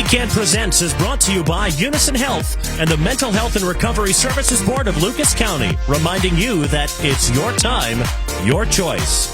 BCAN Presents is brought to you by Unison Health and the Mental Health and Recovery Services Board of Lucas County, reminding you that it's your time, your choice.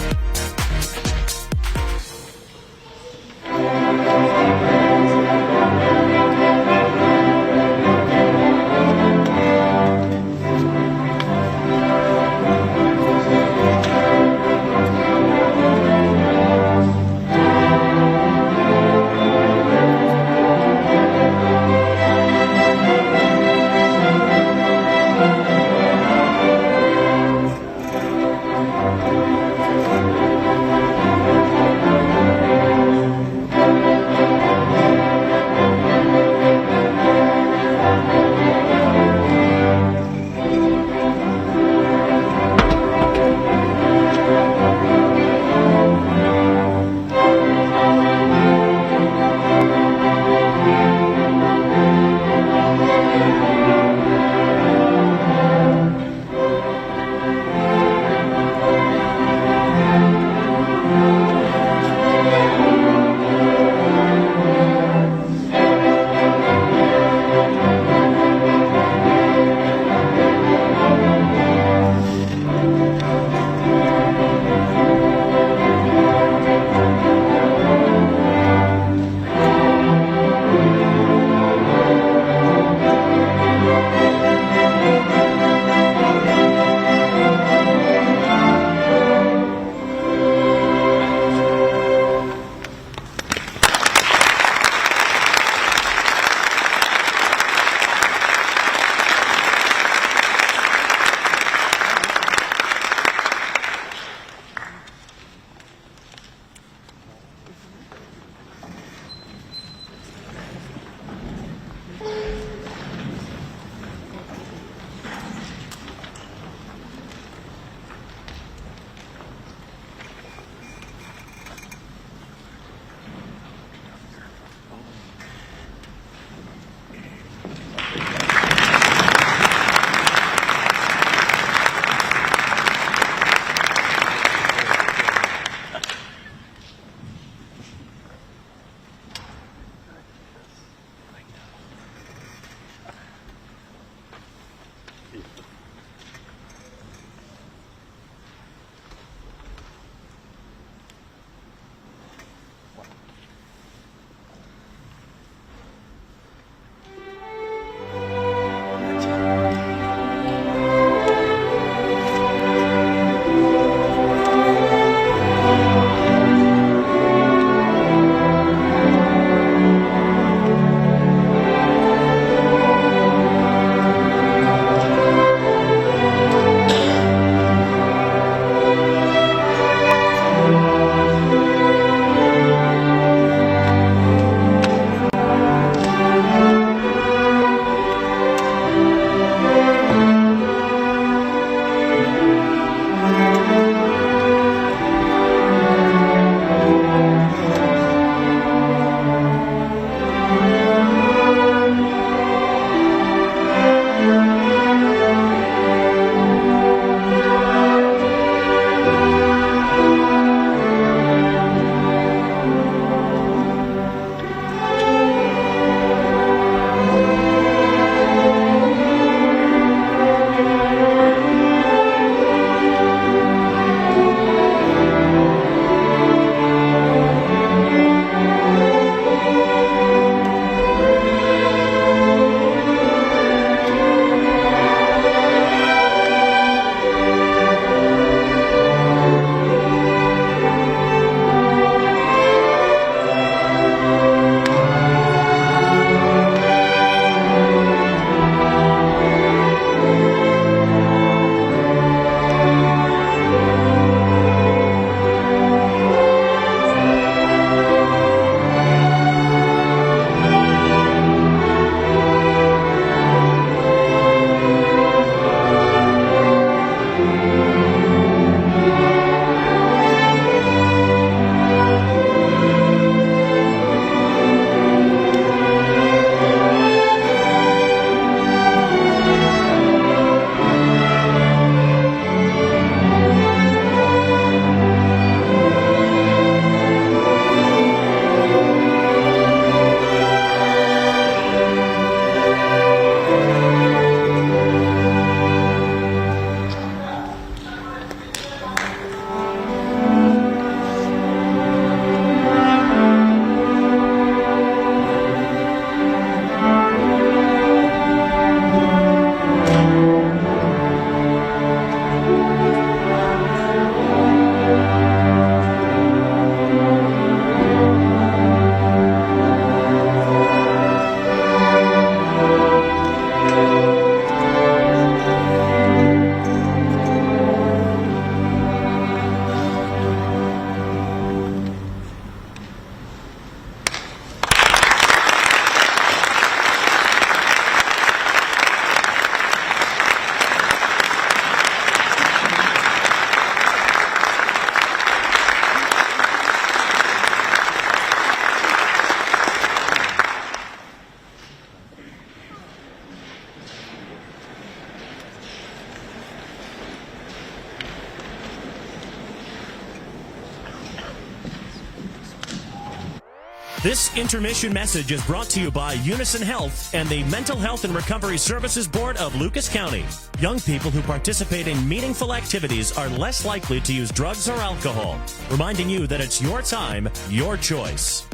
This intermission message is brought to you by Unison Health and the Mental Health and Recovery Services Board of Lucas County. Young people who participate in meaningful activities are less likely to use drugs or alcohol. Reminding you that it's your time, your choice.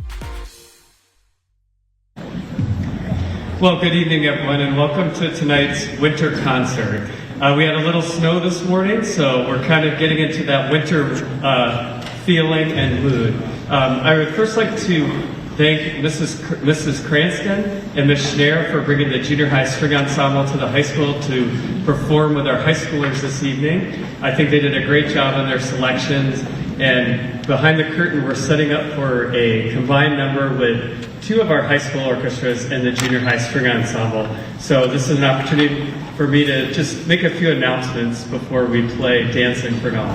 Well, good evening, everyone, and welcome to tonight's winter concert. We had a little snow this morning, so we're kind of getting into that winter feeling and mood. I would first like to thank Mrs. Cranston and Ms. Schneer for bringing the junior high string ensemble to the high school to perform with our high schoolers this evening. I think they did a great job on their selections, and behind the curtain we're setting up for a combined number with two of our high school orchestras and the junior high string ensemble. So this is an opportunity for me to just make a few announcements before we play Dance Infernal.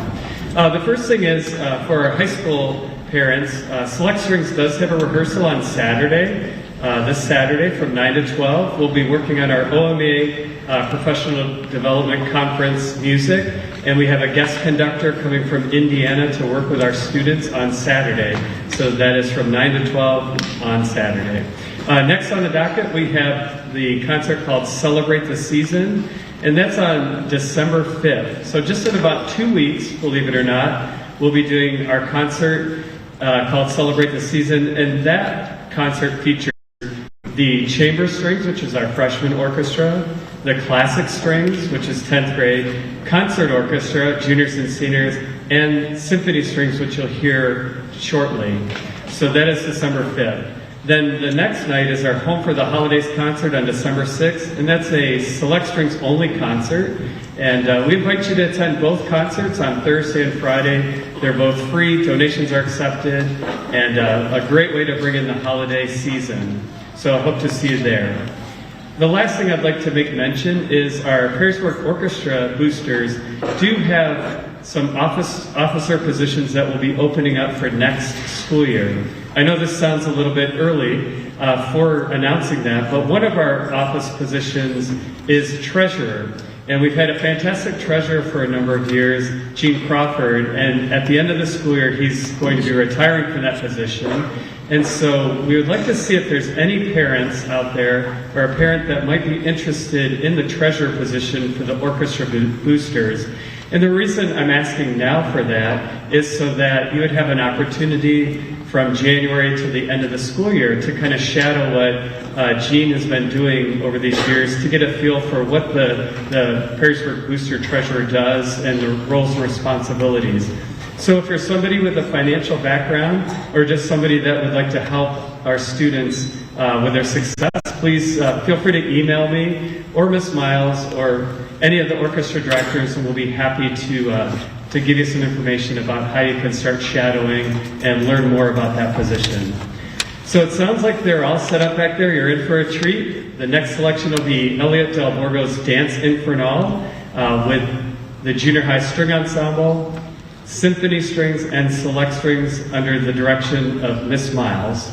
The first thing is for our high school parents, Select Strings does have a rehearsal on Saturday. This Saturday from 9 to 12. We'll be working on our OMA Professional Development Conference music, and we have a guest conductor coming from Indiana to work with our students on Saturday. So that is from 9 to 12 on Saturday. Next on the docket, we have the concert called Celebrate the Season, and that's on December 5th. So just in about 2 weeks, believe it or not, we'll be doing our concert called Celebrate the Season, and that concert features the chamber strings, which is our freshman orchestra, the classic strings, which is 10th grade, concert orchestra, juniors and seniors, and symphony strings, which you'll hear shortly. So that is December 5th. Then the next night is our Home for the Holidays concert on December 6th, and that's a Select Strings only concert. And we invite you to attend both concerts on Thursday and Friday. They're both free, donations are accepted, and a great way to bring in the holiday season. So I hope to see you there. The last thing I'd like to make mention is our Perrysburg Orchestra boosters do have some officer positions that will be opening up for next school year. I know this sounds a little bit early for announcing that, but one of our office positions is treasurer. And we've had a fantastic treasurer for a number of years, Gene Crawford, and at the end of the school year, he's going to be retiring from that position. And so we would like to see if there's any parents out there or a parent that might be interested in the treasurer position for the orchestra boosters. And the reason I'm asking now for that is so that you would have an opportunity from January to the end of the school year to kind of shadow what Gene has been doing over these years to get a feel for what the Perrysburg Booster Treasurer does and the roles and responsibilities. So if you're somebody with a financial background or just somebody that would like to help our students with their success, please feel free to email me or Miss Miles or any of the orchestra directors, and we'll be happy to give you some information about how you can start shadowing and learn more about that position. So it sounds like they're all set up back there. You're in for a treat. The next selection will be Elliot Del Borgo's Dance Infernal with the junior high string ensemble, symphony strings, and select strings under the direction of Miss Miles.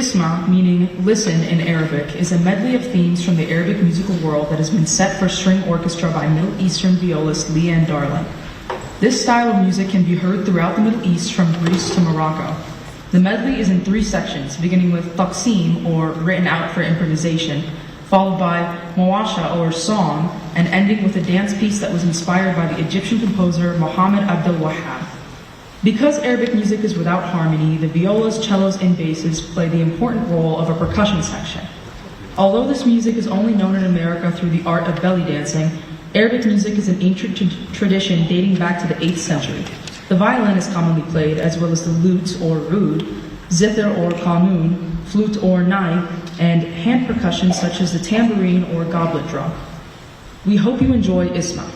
Isma, meaning listen in Arabic, is a medley of themes from the Arabic musical world that has been set for string orchestra by Middle Eastern violist Leanne Darling. This style of music can be heard throughout the Middle East from Greece to Morocco. The medley is in 3 sections, beginning with taqsim, or written out for improvisation, followed by mawasha, or song, and ending with a dance piece that was inspired by the Egyptian composer Muhammad Abdul Wahab. Because Arabic music is without harmony, the violas, cellos, and basses play the important role of a percussion section. Although this music is only known in America through the art of belly dancing, Arabic music is an ancient tradition dating back to the 8th century. The violin is commonly played, as well as the lute or oud, zither or qanun, flute or nai, and hand percussion such as the tambourine or goblet drum. We hope you enjoy Isma.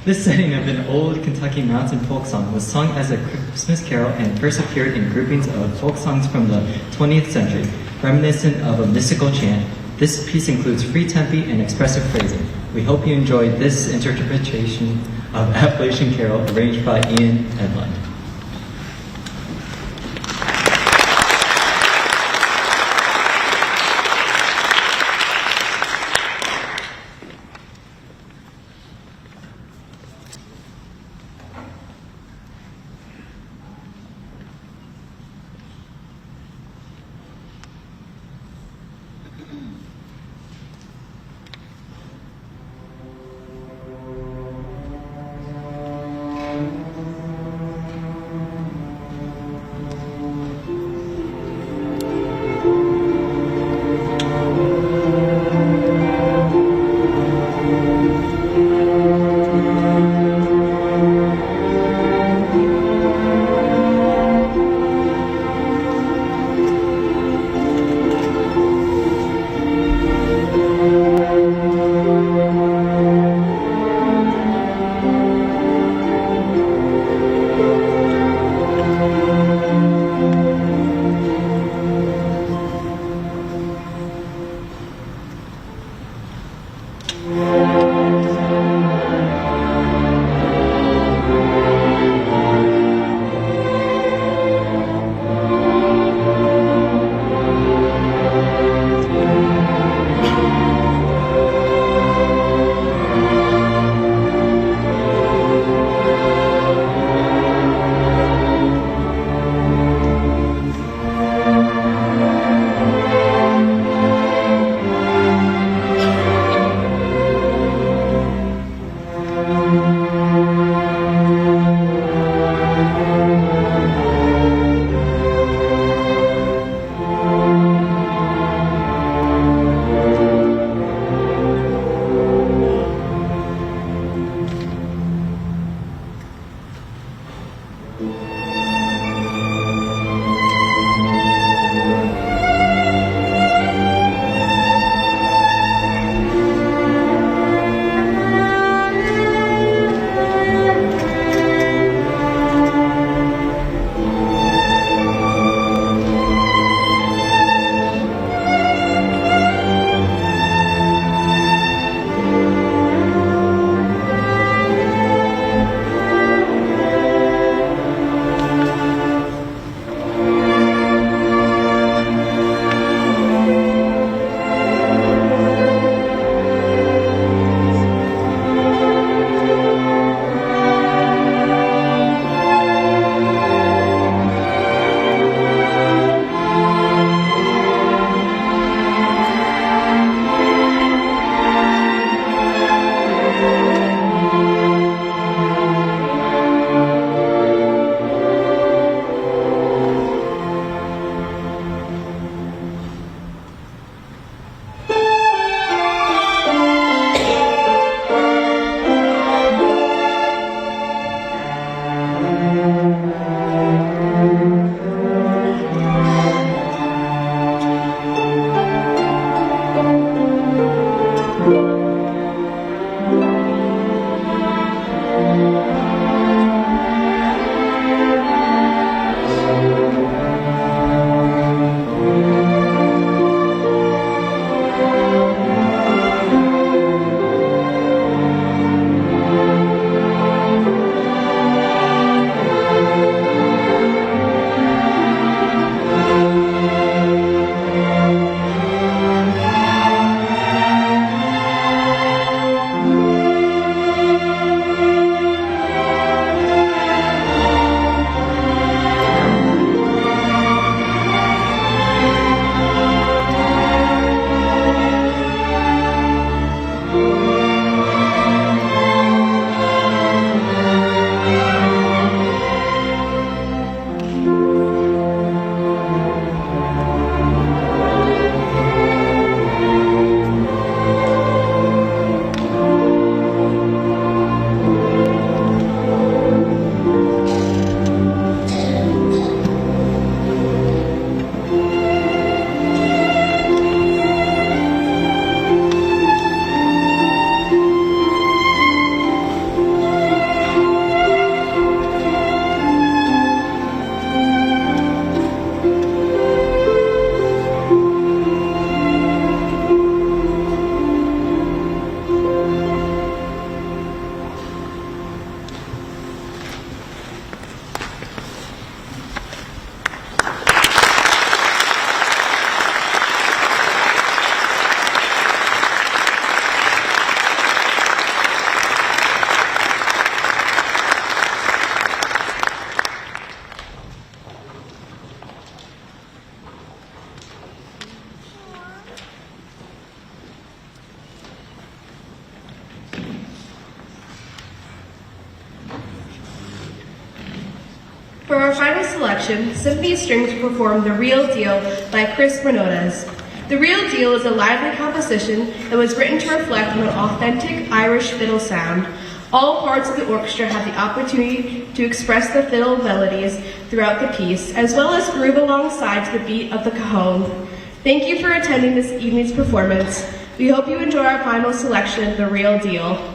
This setting of an old Kentucky mountain folk song was sung as a Christmas carol and first appeared in groupings of folk songs from the 20th century, reminiscent of a mystical chant. This piece includes free tempi and expressive phrasing. We hope you enjoyed this interpretation of Appalachian Carol arranged by Ian Edlund. For our final selection, Symphony Strings will perform The Real Deal by Chris Manotas. The Real Deal is a lively composition that was written to reflect on an authentic Irish fiddle sound. All parts of the orchestra have the opportunity to express the fiddle melodies throughout the piece, as well as groove alongside to the beat of the cajon. Thank you for attending this evening's performance. We hope you enjoy our final selection, The Real Deal.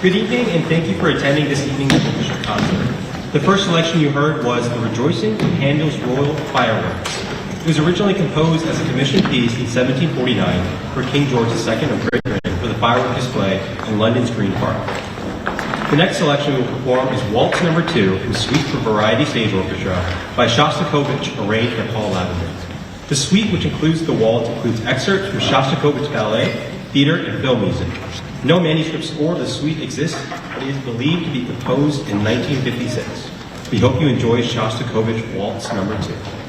Good evening, and thank you for attending this evening's orchestra concert. The first selection you heard was The Rejoicing from Handel's Royal Fireworks. It was originally composed as a commissioned piece in 1749 for King George II of Great Britain for the firework display in London's Green Park. The next selection we will perform is Waltz No. 2 in Suite for Variety Stage Orchestra by Shostakovich, arranged by Paul Lavender. The suite, which includes the waltz, includes excerpts from Shostakovich ballet, theater, and film music. No manuscript score of the suite exists, but it is believed to be composed in 1956. We hope you enjoy Shostakovich Waltz No. 2.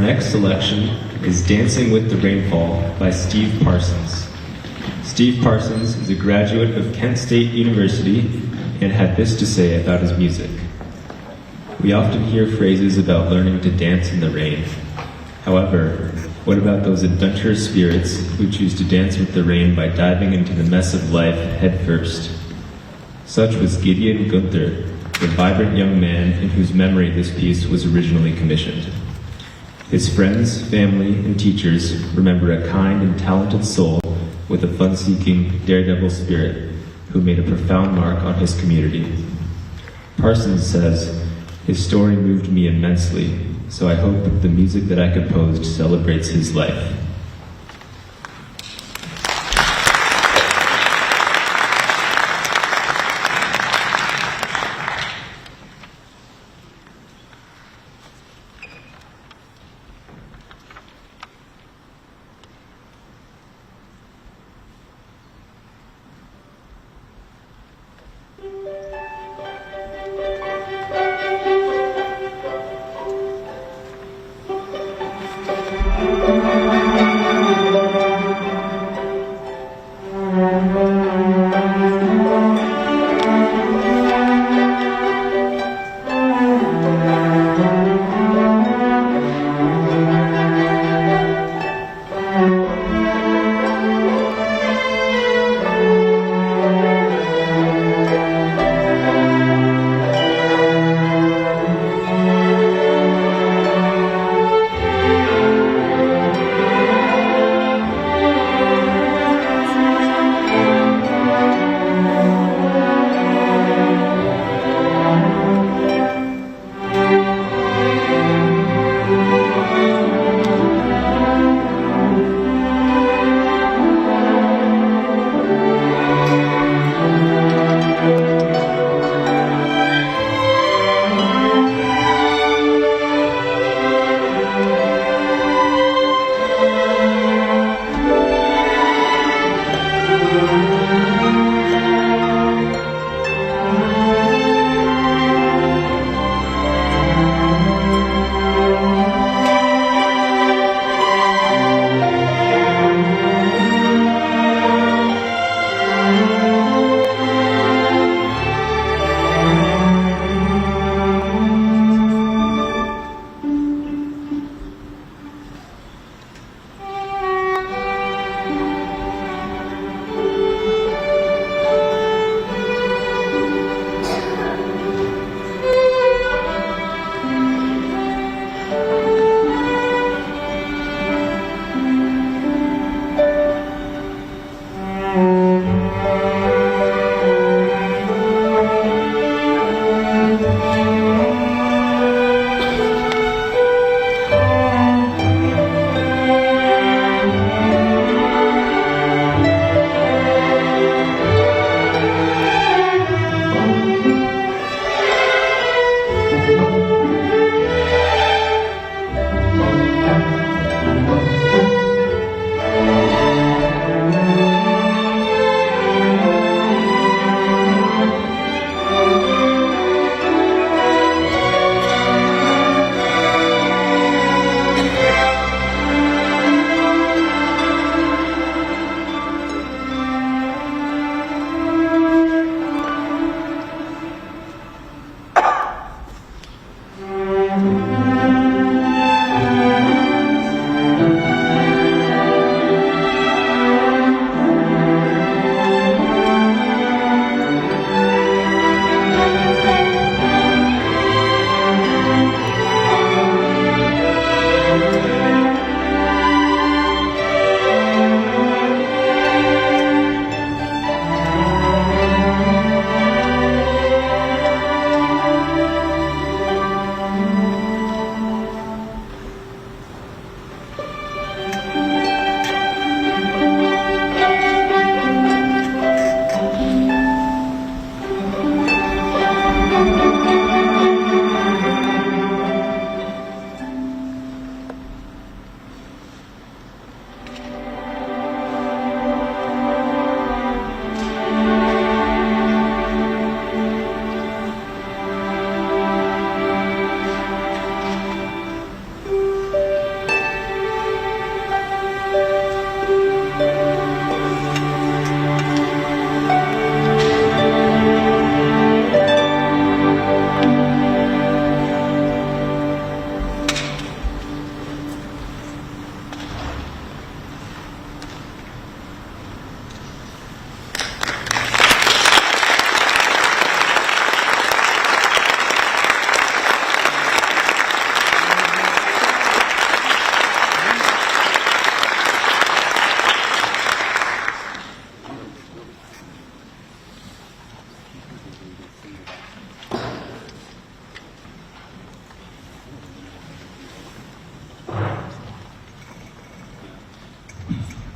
next selection is Dancing with the Rainfall by Steve Parsons. Steve Parsons is a graduate of Kent State University and had this to say about his music. We often hear phrases about learning to dance in the rain. However, what about those adventurous spirits who choose to dance with the rain by diving into the mess of life head first? Such was Gideon Gunther, the vibrant young man in whose memory this piece was originally commissioned. His friends, family, and teachers remember a kind and talented soul with a fun-seeking, daredevil spirit who made a profound mark on his community. Parsons says, "His story moved me immensely, so I hope the music that I composed celebrates his life." Thank you.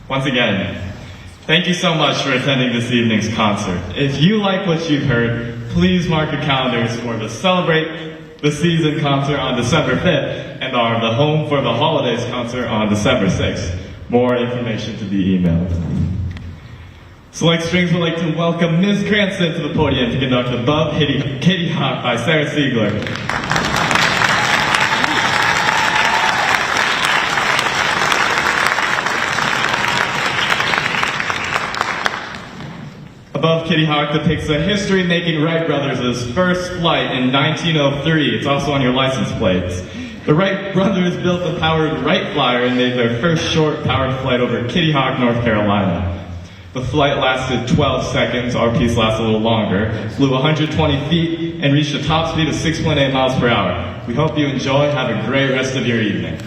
Once again, thank you so much for attending this evening's concert. If you like what you've heard, please mark your calendars for the Celebrate the Season concert on December 5th and our The Home for the Holidays concert on December 6th. More information to be emailed. Select Strings would like to welcome Ms. Cranston to the podium to conduct Above Kitty Hawk by Sarah Siegler. Above Kitty Hawk depicts the history-making Wright brothers' first flight in 1903. It's also on your license plates. The Wright brothers built the powered Wright Flyer and made their first short powered flight over Kitty Hawk, North Carolina. The flight lasted 12 seconds. Our piece lasted a little longer. Flew 120 feet and reached a top speed of 6.8 miles per hour. We hope you enjoy. Have a great rest of your evening.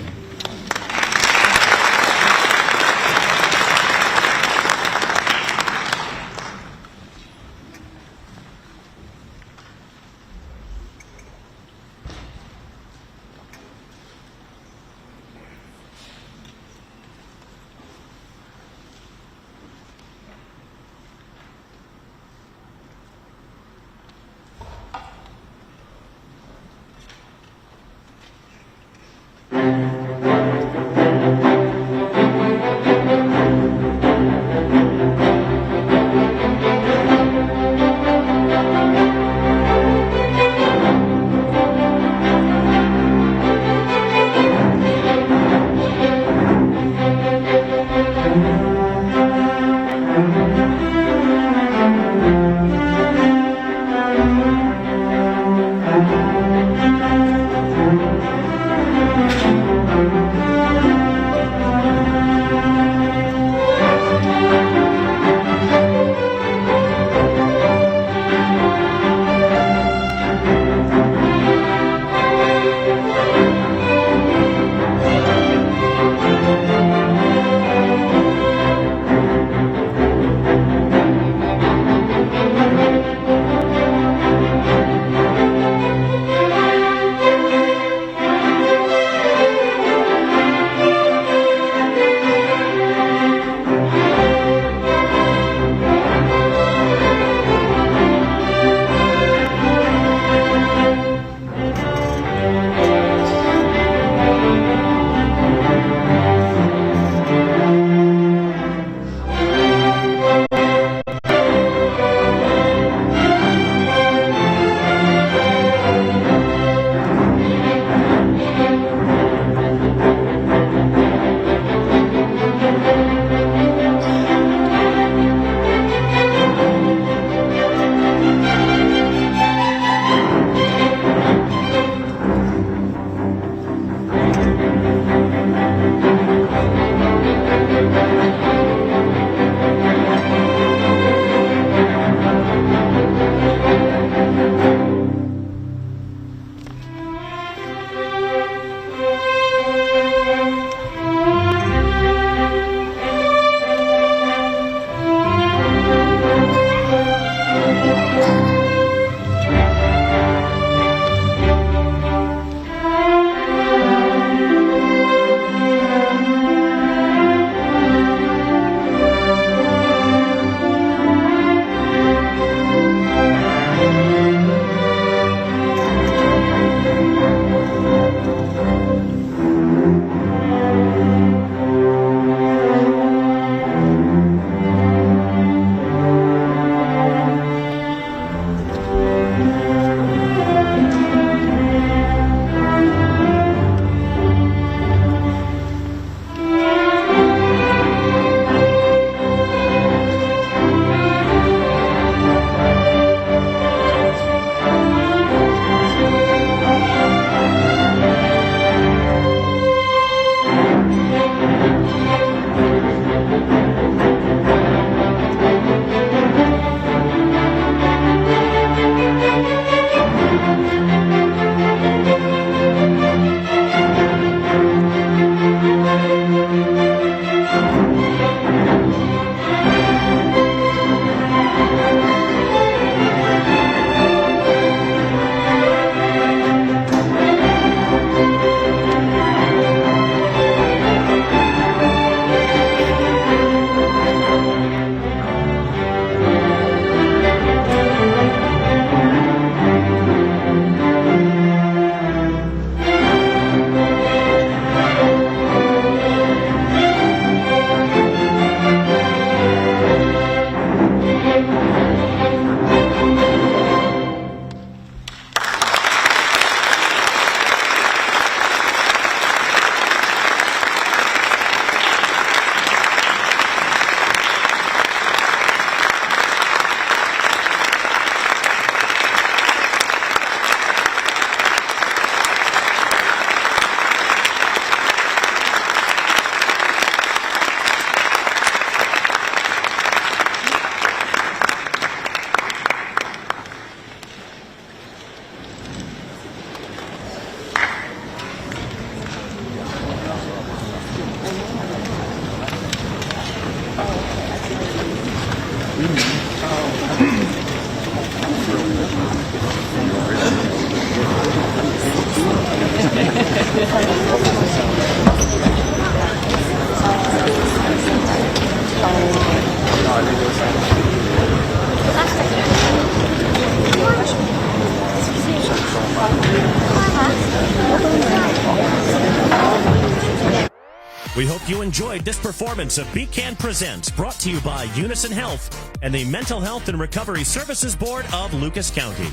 We hope you enjoyed this performance of BCAN Presents, brought to you by Unison Health and the Mental Health and Recovery Services Board of Lucas County.